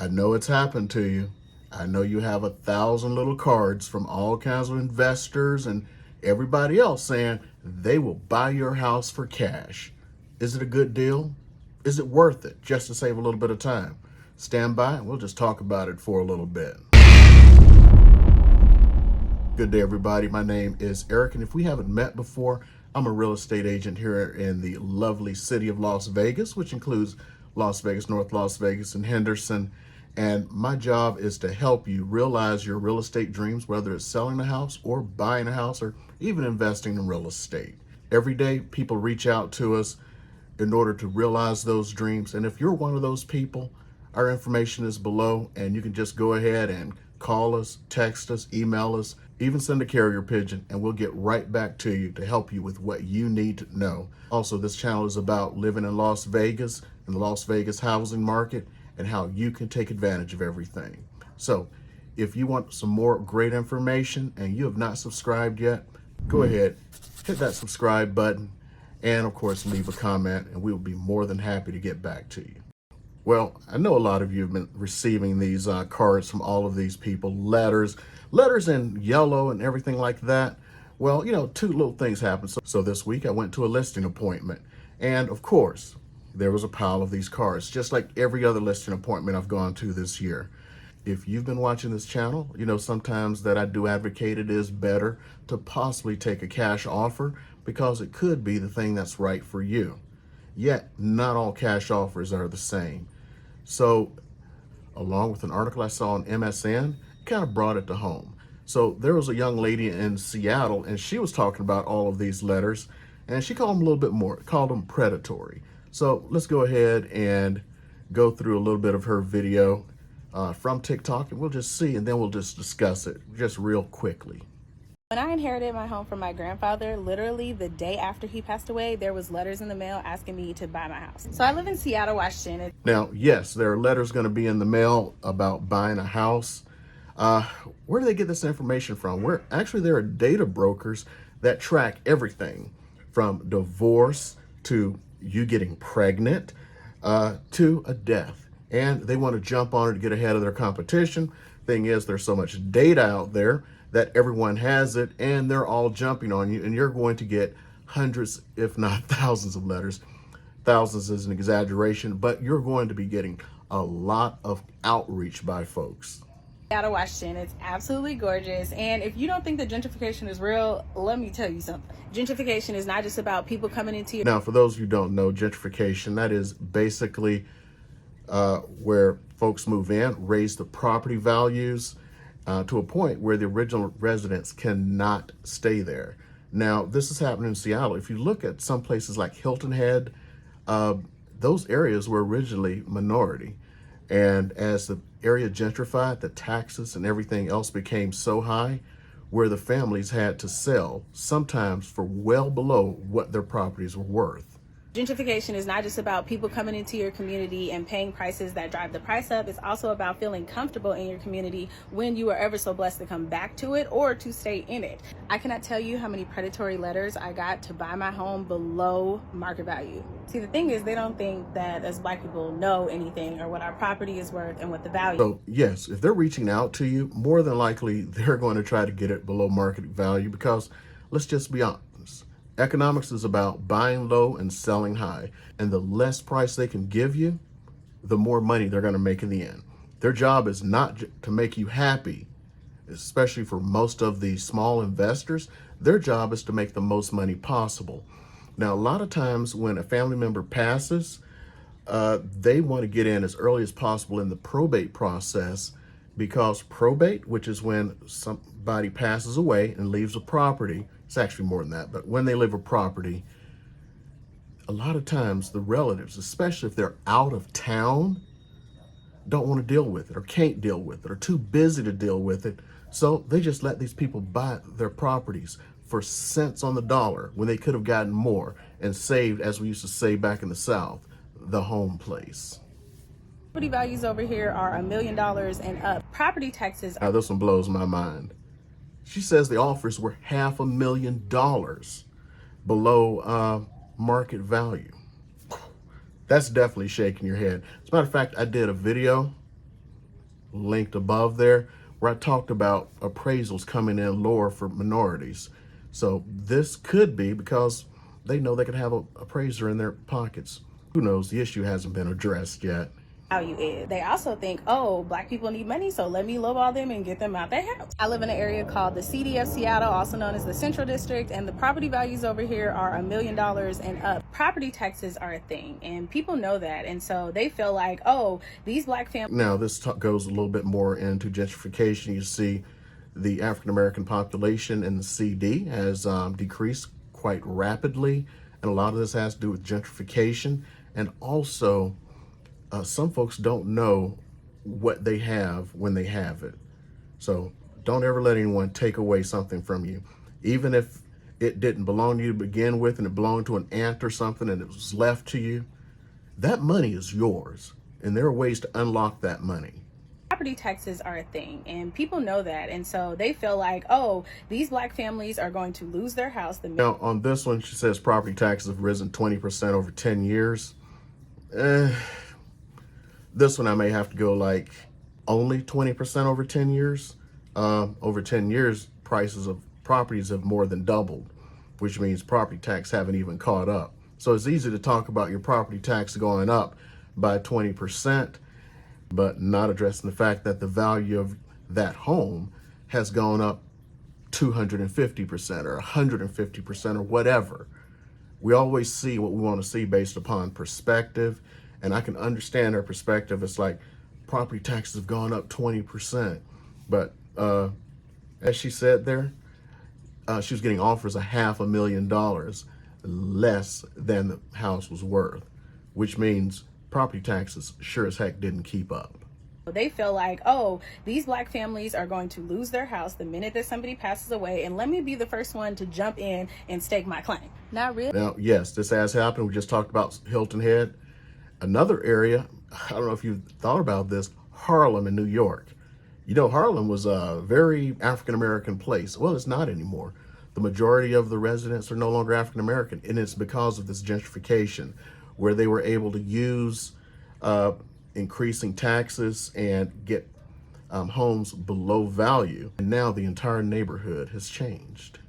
I know it's happened to you. I know you have 1,000 little cards from all kinds of investors and everybody else saying they will buy your house for cash. Is it a good deal? Is it worth it just to save a little bit of time? Stand by and we'll just talk about it for a little bit. Good day, everybody. My name is Eric, and if we haven't met before, I'm a real estate agent here in the lovely city of Las Vegas, which includes Las Vegas, North Las Vegas, and Henderson. And my job is to help you realize your real estate dreams, whether it's selling a house or buying a house or even investing in real estate. Every day, people reach out to us in order to realize those dreams. And if you're one of those people, our information is below, and you can just go ahead and call us, text us, email us, even send a carrier pigeon, and we'll get right back to you to help you with what you need to know. Also, this channel is about living in Las Vegas, in the Las Vegas housing market, and how you can take advantage of everything. So if you want some more great information and you have not subscribed yet, go ahead, hit that subscribe button, and of course, leave a comment, and we will be more than happy to get back to you. Well, I know a lot of you have been receiving these cards from all of these people, letters in yellow and everything like that. Well, two little things happened. So this week I went to a listing appointment, and of course, there was a pile of these cards, just like every other listing appointment I've gone to this year. If you've been watching this channel, you know sometimes that I do advocate it is better to possibly take a cash offer because it could be the thing that's right for you. Yet, not all cash offers are the same. So, along with an article I saw on MSN, kind of brought it to home. So there was a young lady in Seattle, and she was talking about all of these letters, and she called them a little bit more, called them predatory. So let's go ahead and go through a little bit of her video from TikTok, and we'll just see, and then we'll just discuss it just real quickly. When I inherited my home from my grandfather, literally the day after he passed away, there was letters in the mail asking me to buy my house. So I live in Seattle, Washington. Now, yes, there are letters going to be in the mail about buying a house. Where do they get this information from? There are data brokers that track everything from divorce to you getting pregnant to a death. And they want to jump on it to get ahead of their competition. Thing is, there's so much data out there that everyone has it, and they're all jumping on you, and you're going to get hundreds, if not thousands of letters. Thousands is an exaggeration, but you're going to be getting a lot of outreach by folks. Seattle, Washington. It's absolutely gorgeous. And if you don't think that gentrification is real, let me tell you something. Gentrification is not just about people coming into your... Now, for those who don't know, gentrification, that is basically where folks move in, raise the property values, to a point where the original residents cannot stay there. Now, this is happening in Seattle. If you look at some places like Hilton Head, those areas were originally minority. And as the area gentrified, the taxes and everything else became so high where the families had to sell, sometimes for well below what their properties were worth. Gentrification is not just about people coming into your community and paying prices that drive the price up. It's also about feeling comfortable in your community when you are ever so blessed to come back to it or to stay in it. I cannot tell you how many predatory letters I got to buy my home below market value. See, the thing is, they don't think that as Black people know anything or what our property is worth and what the value. So yes, if they're reaching out to you, more than likely they're going to try to get it below market value because let's just be honest. Economics is about buying low and selling high. And the less price they can give you, the more money they're going to make in the end. Their job is not to make you happy, especially for most of the small investors. Their job is to make the most money possible. Now, a lot of times when a family member passes, they want to get in as early as possible in the probate process because probate, which is when somebody passes away and leaves a property, it's actually more than that, but when they leave a property, a lot of times the relatives, especially if they're out of town, don't want to deal with it or can't deal with it or too busy to deal with it. So they just let these people buy their properties for cents on the dollar when they could have gotten more and saved, as we used to say back in the South, the home place. Property values over here are $1 million and up. Property taxes. Now this one blows my mind. She says the offers were $500,000 below market value. That's definitely shaking your head. As a matter of fact, I did a video linked above there, where I talked about appraisals coming in lower for minorities. So this could be because they know they could have an appraiser in their pockets. Who knows? The issue hasn't been addressed yet. Value is. They also think, oh, black people need money, so let me lowball them and get them out their house. I live in an area called the CD of Seattle, also known as the Central District, and the property values over here are $1 million and up. Property taxes are a thing, and people know that, and so they feel like, oh, these black families. Now, this goes a little bit more into gentrification. You see the African-American population in the CD has decreased quite rapidly, and a lot of this has to do with gentrification, and also some folks don't know what they have when they have it. So don't ever let anyone take away something from you. Even if it didn't belong to you to begin with and it belonged to an aunt or something and it was left to you, that money is yours. And there are ways to unlock that money. Property taxes are a thing, and people know that, and so they feel like, oh, these black families are going to lose their house. Now, on this one, she says property taxes have risen 20% over 10 years. This one I may have to go like only 20% over 10 years. Over 10 years, prices of properties have more than doubled, which means property tax haven't even caught up. So it's easy to talk about your property tax going up by 20%, but not addressing the fact that the value of that home has gone up 250% or 150% or whatever. We always see what we want to see based upon perspective. And I can understand her perspective. It's like property taxes have gone up 20%. But as she said there, she was getting offers of $500,000 less than the house was worth, which means property taxes sure as heck didn't keep up. They feel like, oh, these black families are going to lose their house the minute that somebody passes away, and let me be the first one to jump in and stake my claim. Not really. Now, yes, this has happened. We just talked about Hilton Head. Another area, I don't know if you've thought about this, Harlem in New York. You know, Harlem was a very African-American place. Well, it's not anymore. The majority of the residents are no longer African-American, and it's because of this gentrification, where they were able to use increasing taxes and get homes below value. And now the entire neighborhood has changed.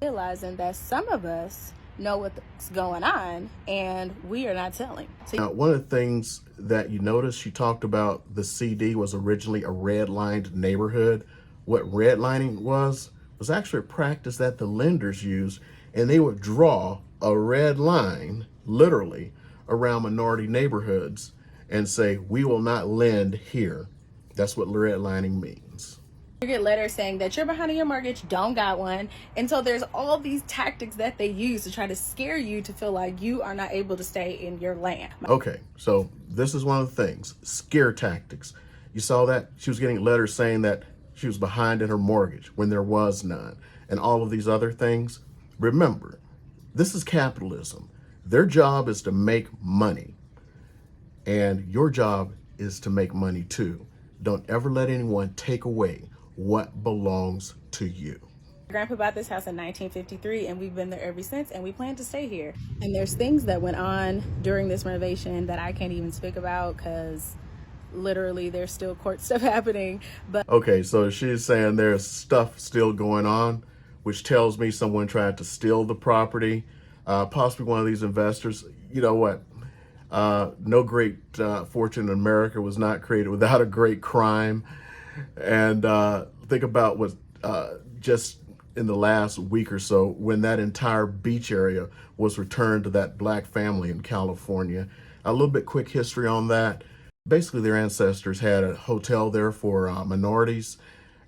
Realizing that some of us know what's going on and we are not telling. Now, one of the things that you notice, she talked about the CD was originally a redlined neighborhood. What redlining was actually a practice that the lenders used, and they would draw a red line, literally, around minority neighborhoods and say, we will not lend here. That's what redlining means. You get letters saying that you're behind on your mortgage, don't got one. And so there's all these tactics that they use to try to scare you to feel like you are not able to stay in your land. Okay, so this is one of the things, scare tactics. You saw that? She was getting letters saying that she was behind in her mortgage when there was none, and all of these other things. Remember, this is capitalism. Their job is to make money, and your job is to make money too. Don't ever let anyone take away what belongs to you. Grandpa bought this house in 1953 and we've been there ever since, and we plan to stay here. And there's things that went on during this renovation that I can't even speak about because literally there's still court stuff happening. But okay, so she's saying there's stuff still going on, which tells me someone tried to steal the property, possibly one of these investors. You know what? No great fortune in America was not created without a great crime. And think about what just in the last week or so, when that entire beach area was returned to that black family in California. A little bit quick history on that. Basically, their ancestors had a hotel there for minorities,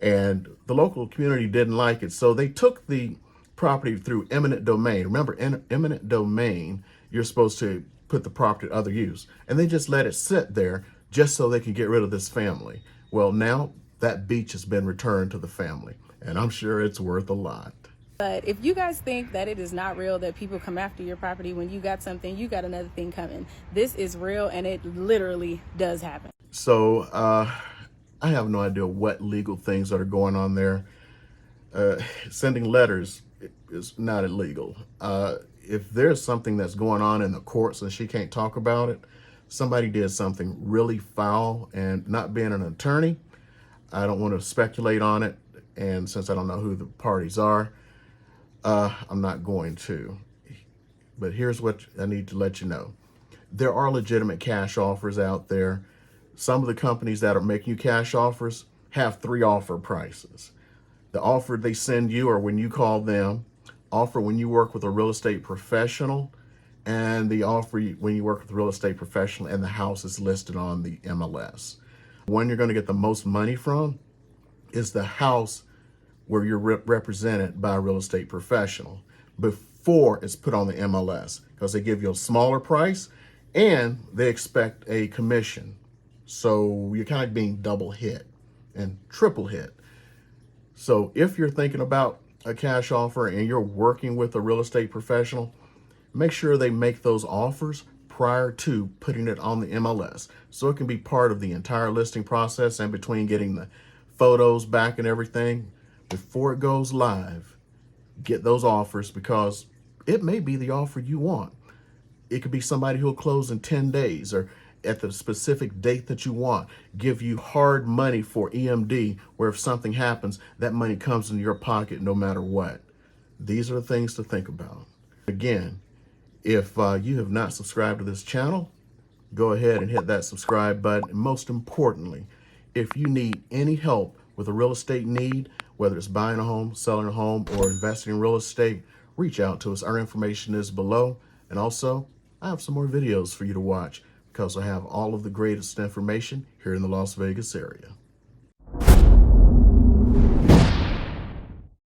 and the local community didn't like it. So they took the property through eminent domain. Remember, in eminent domain, you're supposed to put the property to other use. And they just let it sit there just so they can get rid of this family. Well, now that beach has been returned to the family, and I'm sure it's worth a lot. But if you guys think that it is not real that people come after your property when you got something, you got another thing coming. This is real, and it literally does happen. So I have no idea what legal things that are going on there. Sending letters is not illegal. If there's something that's going on in the courts and she can't talk about it, somebody did something really foul, and not being an attorney, I don't want to speculate on it, and since I don't know who the parties are, I'm not going to. But here's what I need to let you know. There are legitimate cash offers out there. Some of the companies that are making you cash offers have 3 offer prices. The offer they send you, or when you call them, offer when you work with a real estate professional, and the offer when you work with a real estate professional and the house is listed on the MLS. One you're going to get the most money from is the house where you're represented by a real estate professional before it's put on the MLS, because they give you a smaller price and they expect a commission. So you're kind of being double hit and triple hit. So if you're thinking about a cash offer and you're working with a real estate professional, make sure they make those offers prior to putting it on the MLS, so it can be part of the entire listing process, and between getting the photos back and everything before it goes live, get those offers, because it may be the offer you want. It could be somebody who'll close in 10 days or at the specific date that you want, give you hard money for EMD, where if something happens, that money comes in your pocket no matter what. These are the things to think about. Again, if you have not subscribed to this channel, go ahead and hit that subscribe button. And most importantly, if you need any help with a real estate need, whether it's buying a home, selling a home, or investing in real estate, reach out to us. Our information is below. And also, I have some more videos for you to watch, because I have all of the greatest information here in the Las Vegas area.